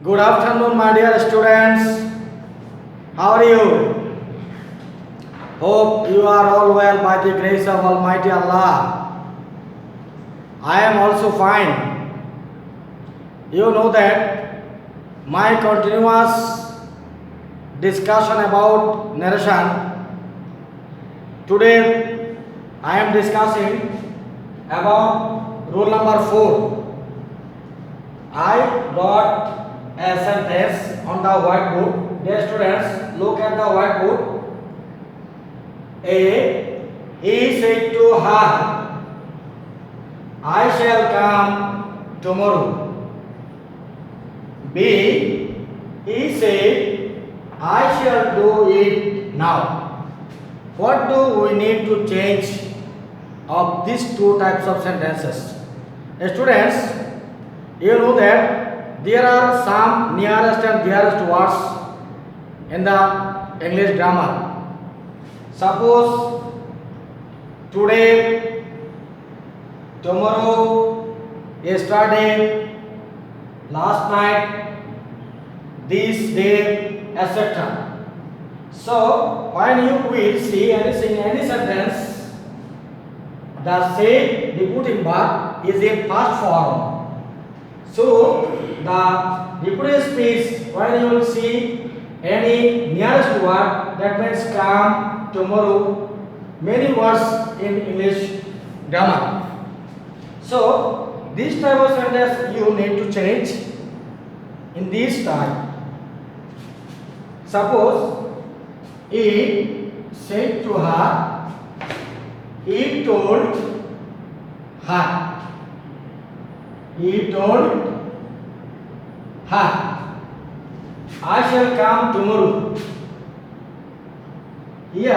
Good afternoon, my dear students. How are you? Hope you are all well by the grace of Almighty Allah. I am also fine. You know that my continuous discussion about narration. Today I am discussing about rule number 4. I wrote a sentence on the whiteboard. Dear students, look at the whiteboard. A. He said to her, I shall come tomorrow. B. He said, I shall do it now. What do we need to change of these two types of sentences? Students, you know that there are some nearest and dearest words in the English grammar. Suppose today, tomorrow, yesterday, last night, this day, etc. So when you will see anything, any sentence, the say repeating verb is in past form. So the repeated speech, when you will see any nearest word, that means come, tomorrow, many words in English grammar. So this type of sentence you need to change in this type. Suppose he said to her, he told her. He told her, I shall come tomorrow. Here,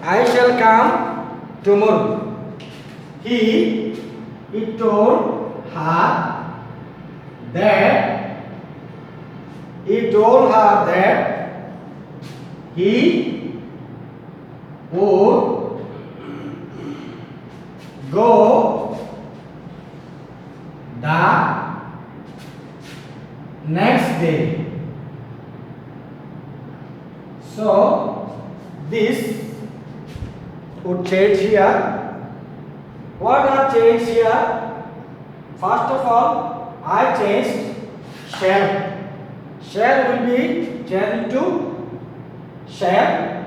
I shall come tomorrow. He told her that he would go the next day. So this would change here. What are changed here? First of all, I changed shall. Shall will be changed to shall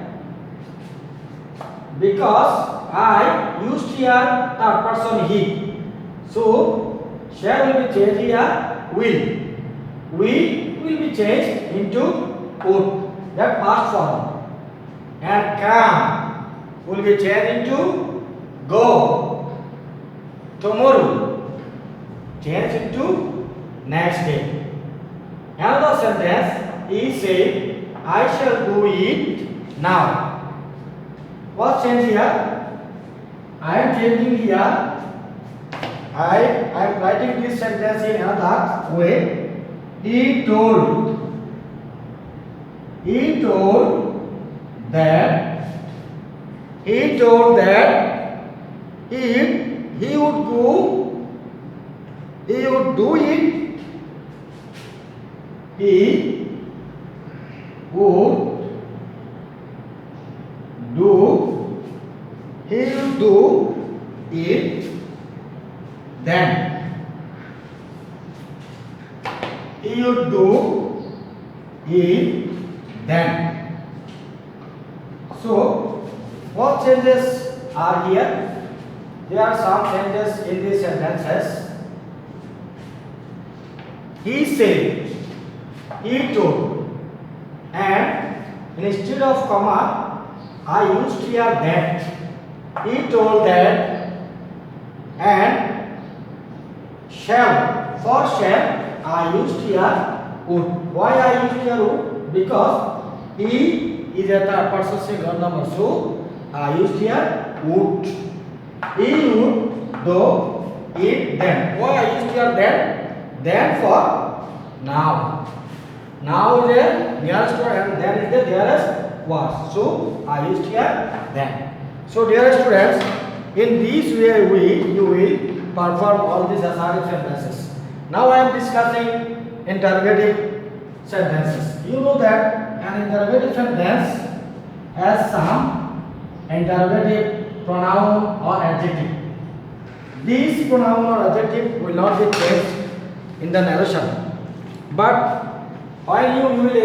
because I used here third person he. So shall will be changed here will. We will be changed into would, that past form. And come will be changed into go. Tomorrow change into next day. Another sentence, he said, I shall do it now. What change here? I am changing here. I am writing this sentence in another way. He told that he would do it. He will do it then. He would do it then. So what changes are here? There are some changes in these sentences. He said, he told, and instead of comma, I used here that. He told that, and shall. For shall, I used here would. Why I used here would? Because he is a third person singular number. So I used here would. He would do it then. Why I used here then? Then for now. Now is the nearest word and then is the dearest word. So I used here then. So dear students, in this way you will perform all these assertive sentences. Now I am discussing interrogative sentences. You know that an interrogative sentence has some interrogative pronoun or adjective. These pronoun or adjective will not be changed in the narration, but when you will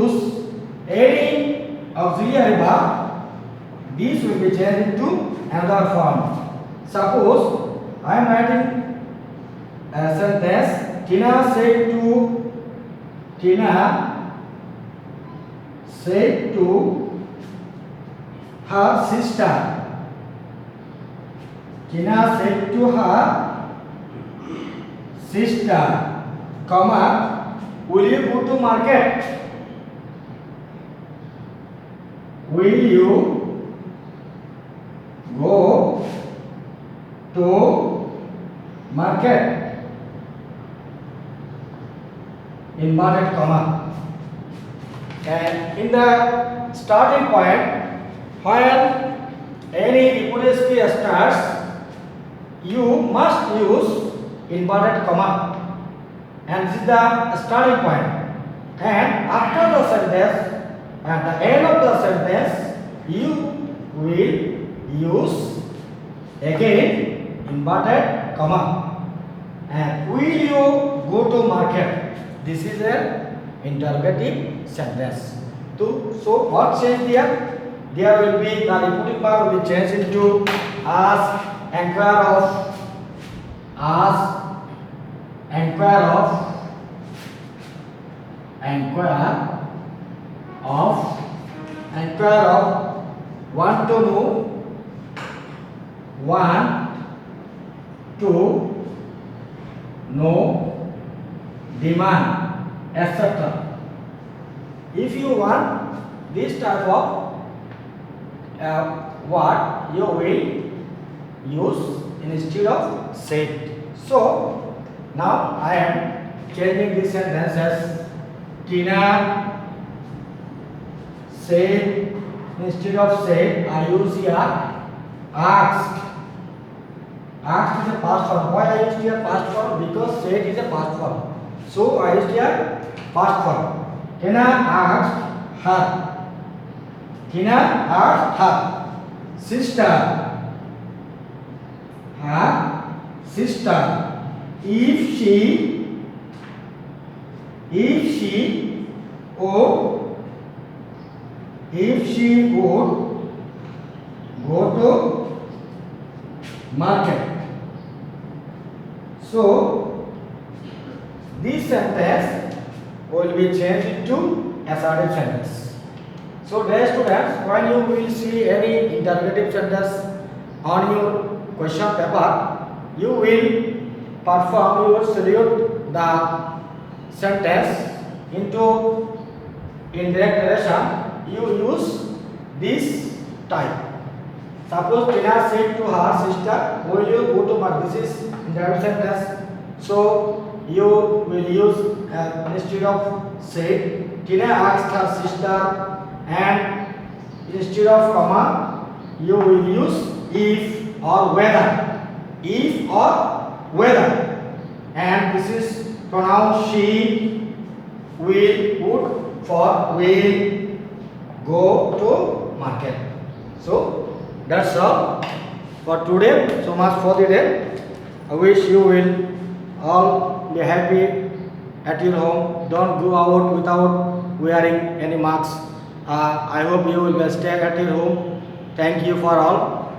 use any auxiliary verb, these will be changed into another form. Suppose I am writing a sentence. Tina said to her sister. Tina said to her sister, comma, will you go to market? Will you go to market? Inverted comma. And in the starting point, when any replaceable starts, you must use inverted comma, and this is the starting point. And after the sentence, at the end of the sentence, you will use again inverted comma. And will you go to market? This is an interrogative sentence. So what change there? There will be the repeating verb will be changed into ask, inquire of, ask, inquire of, inquire of, want to know, want to know, demand, etc. If you want this type of word, you will use instead of said. So now I am changing this sentence as Tina said. Instead of said, I use here asked. Asked is a past form. Why I used here past form? Because said is a past form. So I used here past form. Tina asked her. Tina asked her sister. Her sister, if she would go to market. So this sentence will be changed into assertive sentence. So dear students, when you will see any interrogative sentence on your question paper, you will perform, you will salute the sentence into indirect narration. You use this type. Suppose Tina said to her sister, will you go to market? This is indirect sentence. So you will use instead of said, Tina asked her sister, and instead of comma, you will use if or whether. If or whether. And this is pronoun she, will, would, for will go to market. So that's all for today. So much for the day. I wish you will all be happy at your home. Don't go out without wearing any masks. I hope you will stay at your home. Thank you for all.